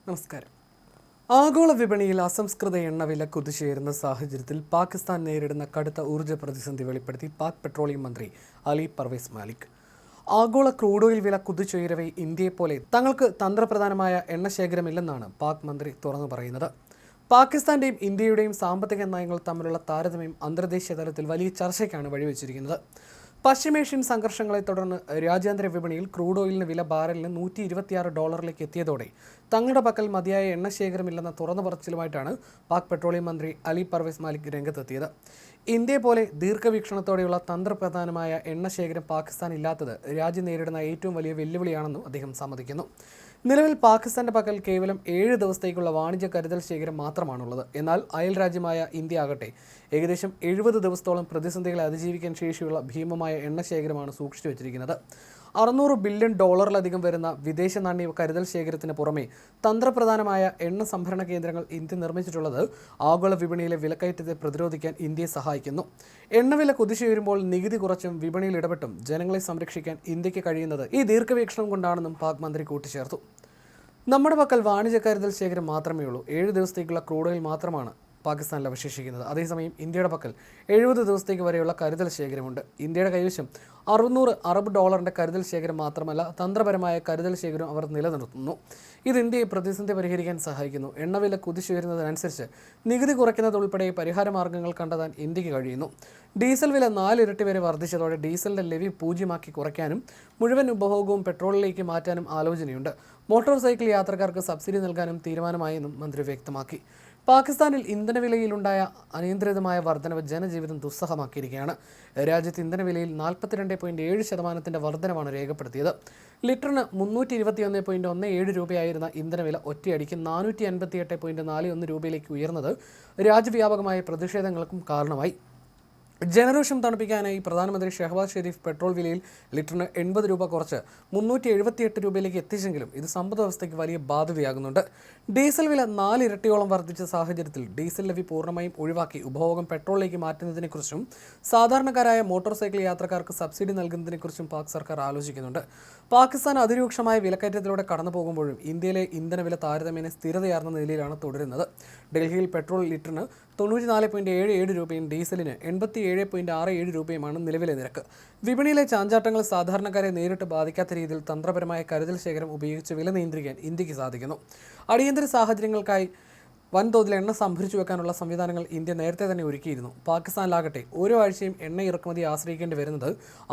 നമസ്കാരം. ആഗോള വിപണിയിൽ അസംസ്കൃത എണ്ണവില കുതിച്ചുയരുന്ന സാഹചര്യത്തിൽ പാകിസ്ഥാൻ നേരിടുന്ന കടുത്ത ഊർജ്ജ പ്രതിസന്ധി വെളിപ്പെടുത്തി പാക് പെട്രോളിയം മന്ത്രി അലി പർവേസ് മാലിക്. ആഗോള ക്രൂഡ് ഓയിൽ വില കുതിച്ചുയരവെ ഇന്ത്യയെപ്പോലെ തങ്ങൾക്ക് തന്ത്രപ്രധാനമായ എണ്ണശേഖരമില്ലെന്നാണ് പാക് മന്ത്രി തുറന്നു പറയുന്നത്. പാകിസ്ഥാന്റെയും ഇന്ത്യയുടെയും സാമ്പത്തിക നയങ്ങൾ തമ്മിലുള്ള താരതമ്യം അന്തർദേശീയ തലത്തിൽ വലിയ ചർച്ചയ്ക്കാണ് വഴിവെച്ചിരിക്കുന്നത്. പശ്ചിമേഷ്യൻ സംഘർഷങ്ങളെ തുടർന്ന് രാജ്യാന്തര വിപണിയിൽ ക്രൂഡ് ഓയിലിന് വില ബാരലിന് $126 എത്തിയതോടെ തങ്ങളുടെ പക്കൽ മതിയായ എണ്ണശേഖരമില്ലെന്ന തുറന്ന പറച്ചിലുമായിട്ടാണ് പാക് പെട്രോളിയം മന്ത്രി അലി പർവേസ് മാലിക് രംഗത്തെത്തിയത്. ഇന്ത്യയെ പോലെ ദീർഘവീക്ഷണത്തോടെയുള്ള തന്ത്രപ്രധാനമായ എണ്ണശേഖരം പാകിസ്ഥാൻ ഇല്ലാത്തത് രാജ്യം നേരിടുന്ന ഏറ്റവും വലിയ വെല്ലുവിളിയാണെന്നും അദ്ദേഹം സമ്മതിക്കുന്നു. നിലവിൽ പാകിസ്ഥാന്റെ പക്കൽ കേവലം 7 ദിവസത്തേക്കുള്ള വാണിജ്യ കരുതൽ ശേഖരം മാത്രമാണുള്ളത്. എന്നാൽ അയൽ രാജ്യമായ ഇന്ത്യ ആകട്ടെ ഏകദേശം 70 ദിവസത്തോളം പ്രതിസന്ധികളെ അതിജീവിക്കാൻ ശേഷിയുള്ള ഭീമമായ എണ്ണശേഖരമാണ് സൂക്ഷിച്ചു വെച്ചിരിക്കുന്നത്. $600 ബില്യൺ വരുന്ന വിദേശ നാണ്യ കരുതൽ ശേഖരത്തിന് പുറമെ തന്ത്രപ്രധാനമായ എണ്ണ സംഭരണ കേന്ദ്രങ്ങൾ ഇന്ത്യ നിർമ്മിച്ചിട്ടുള്ളത് ആഗോള വിപണിയിലെ വിലക്കയറ്റത്തെ പ്രതിരോധിക്കാൻ ഇന്ത്യയെ സഹായിക്കുന്നു. എണ്ണവില കുതിച്ചുയരുമ്പോൾ നികുതി കുറച്ചും വിപണിയിൽ ഇടപെട്ടും ജനങ്ങളെ സംരക്ഷിക്കാൻ ഇന്ത്യക്ക് കഴിയുന്നത് ഈ ദീർഘവീക്ഷണം കൊണ്ടാണെന്നും പാക് മന്ത്രി കൂട്ടിച്ചേർത്തു. നമ്മുടെ പക്കൽ വാണിജ്യ കരുതൽ ശേഖരം മാത്രമേ ഉള്ളൂ. 7 ദിവസത്തേക്കുള്ള ക്രൂഡ് ഓയിൽ മാത്രമാണ് പാകിസ്ഥാനിൽ അവശേഷിക്കുന്നത്. അതേസമയം ഇന്ത്യയുടെ പക്കൽ 70 ദിവസത്തേക്ക് വരെയുള്ള കരുതൽ ശേഖരമുണ്ട്. ഇന്ത്യയുടെ കൈവശം $600 കരുതൽ ശേഖരം മാത്രമല്ല, തന്ത്രപരമായ കരുതൽ ശേഖരം അവർ നിലനിർത്തുന്നു. ഇത് ഇന്ത്യയെ പ്രതിസന്ധി പരിഹരിക്കാൻ സഹായിക്കുന്നു. എണ്ണവില കുതിച്ചുയരുന്നതിനനുസരിച്ച് നികുതി കുറയ്ക്കുന്നതുൾപ്പെടെ പരിഹാര മാർഗ്ഗങ്ങൾ കണ്ടെത്താൻ ഇന്ത്യക്ക് കഴിയുന്നു. ഡീസൽ വില 4 ഇരട്ടി വരെ വർദ്ധിച്ചതോടെ ഡീസലിന്റെ ലെവി 0 കുറയ്ക്കാനും മുഴുവൻ ഉപഭോഗവും പെട്രോളിലേക്ക് മാറ്റാനും ആലോചനയുണ്ട്. മോട്ടോർ സൈക്കിൾ യാത്രക്കാർക്ക് സബ്സിഡി നൽകാനും തീരുമാനമായെന്നും മന്ത്രി വ്യക്തമാക്കി. പാകിസ്ഥാനിൽ ഇന്ധനവിലയിലുണ്ടായ അനിയന്ത്രിതമായ വർധനവ് ജനജീവിതം ദുസ്സഹമാക്കിയിരിക്കുകയാണ്. രാജ്യത്ത് ഇന്ധനവിലയിൽ 42.7% വർധനവാണ് രേഖപ്പെടുത്തിയത്. ലിറ്ററിന് 321.17 രൂപയായിരുന്ന ഇന്ധനവില ഒറ്റയടിക്ക് 458.41 രൂപയിലേക്ക് ഉയർന്നത് രാജ്യവ്യാപകമായ പ്രതിഷേധങ്ങൾക്കും കാരണമായി. ജനരോഷം തണുപ്പിക്കാനായി പ്രധാനമന്ത്രി ഷെഹബാസ് ഷെരീഫ് പെട്രോൾ വിലയിൽ ലിറ്ററിന് 80 രൂപ കുറച്ച് 378 രൂപയിലേക്ക് എത്തിച്ചെങ്കിലും ഇത് സമ്പദ് വ്യവസ്ഥയ്ക്ക് വലിയ ബാധ്യതയാകുന്നുണ്ട്. ഡീസൽ വില 4 ഇരട്ടിയോളം വർദ്ധിച്ച സാഹചര്യത്തിൽ ഡീസൽ ലഭ്യ പൂർണ്ണമായും ഒഴിവാക്കി ഉപഭോഗം പെട്രോളിലേക്ക് മാറ്റുന്നതിനെക്കുറിച്ചും സാധാരണക്കാരായ മോട്ടോർ സൈക്കിൾ യാത്രക്കാർക്ക് സബ്സിഡി നൽകുന്നതിനെക്കുറിച്ചും പാക് സർക്കാർ ആലോചിക്കുന്നുണ്ട്. പാകിസ്ഥാൻ അതിരൂക്ഷമായ വിലക്കയറ്റത്തിലൂടെ കടന്നു പോകുമ്പോഴും ഇന്ത്യയിലെ ഇന്ധനവില താരതമ്യേന സ്ഥിരതയാർന്ന നിലയിലാണ് തുടരുന്നത്. ഡൽഹിയിൽ പെട്രോൾ ലിറ്ററിന് 94.77 രൂപയും ഡീസലിന് 87.67 രൂപയുമാണ് നിലവിലെ നിരക്ക്. വിപണിയിലെ ചാഞ്ചാട്ടങ്ങൾ സാധാരണക്കാരെ നേരിട്ട് ബാധിക്കാത്ത രീതിയിൽ തന്ത്രപരമായ കരുതൽ ശേഖരം ഉപയോഗിച്ച് വില നിയന്ത്രിക്കാൻ ഇന്ത്യക്ക് സാധിക്കുന്നു. അടിയന്തര സാഹചര്യങ്ങൾക്കായി വൻതോതിൽ എണ്ണ സംഭരിച്ചു വെക്കാനുള്ള സംവിധാനങ്ങൾ ഇന്ത്യ നേരത്തെ തന്നെ ഒരുക്കിയിരുന്നു. പാകിസ്ഥാനിലാകട്ടെ ഓരോ ആഴ്ചയും എണ്ണ ഇറക്കുമതി ആശ്രയിക്കേണ്ടി വരുന്നത്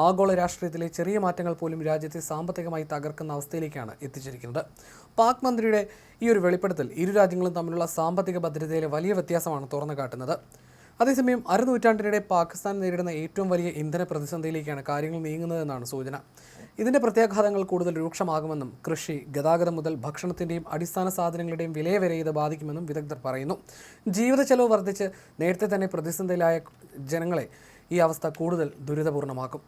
ആഗോള രാഷ്ട്രീയത്തിലെ ചെറിയ മാറ്റങ്ങൾ പോലും രാജ്യത്തെ സാമ്പത്തികമായി തകർക്കുന്ന അവസ്ഥയിലേക്കാണ് എത്തിച്ചിരിക്കുന്നത്. പാക് മന്ത്രിയുടെ ഈ ഒരു വെളിപ്പെടുത്തൽ ഇരു രാജ്യങ്ങളും തമ്മിലുള്ള സാമ്പത്തിക ഭദ്രതയിലെ വലിയ വ്യത്യാസമാണ് തുറന്നു കാട്ടുന്നത്. അതേസമയം അരനൂറ്റാണ്ടിനിടെ പാകിസ്ഥാൻ നേരിടുന്ന ഏറ്റവും വലിയ ഇന്ധന പ്രതിസന്ധിയിലേക്കാണ് കാര്യങ്ങൾ നീങ്ങുന്നതെന്നാണ് സൂചന. ഇതിൻ്റെ പ്രത്യാഘാതങ്ങൾ കൂടുതൽ രൂക്ഷമാകുമെന്നും കൃഷി, ഗതാഗതം മുതൽ ഭക്ഷണത്തിൻ്റെയും അടിസ്ഥാന സാധനങ്ങളുടെയും വിലയെ വരെ ഇത് ബാധിക്കുമെന്നും വിദഗ്ധർ പറയുന്നു. ജീവിത ചെലവ് വർദ്ധിച്ച് നേരത്തെ തന്നെ പ്രതിസന്ധിയിലായ ജനങ്ങളെ ഈ അവസ്ഥ കൂടുതൽ ദുരിതപൂർണ്ണമാക്കും.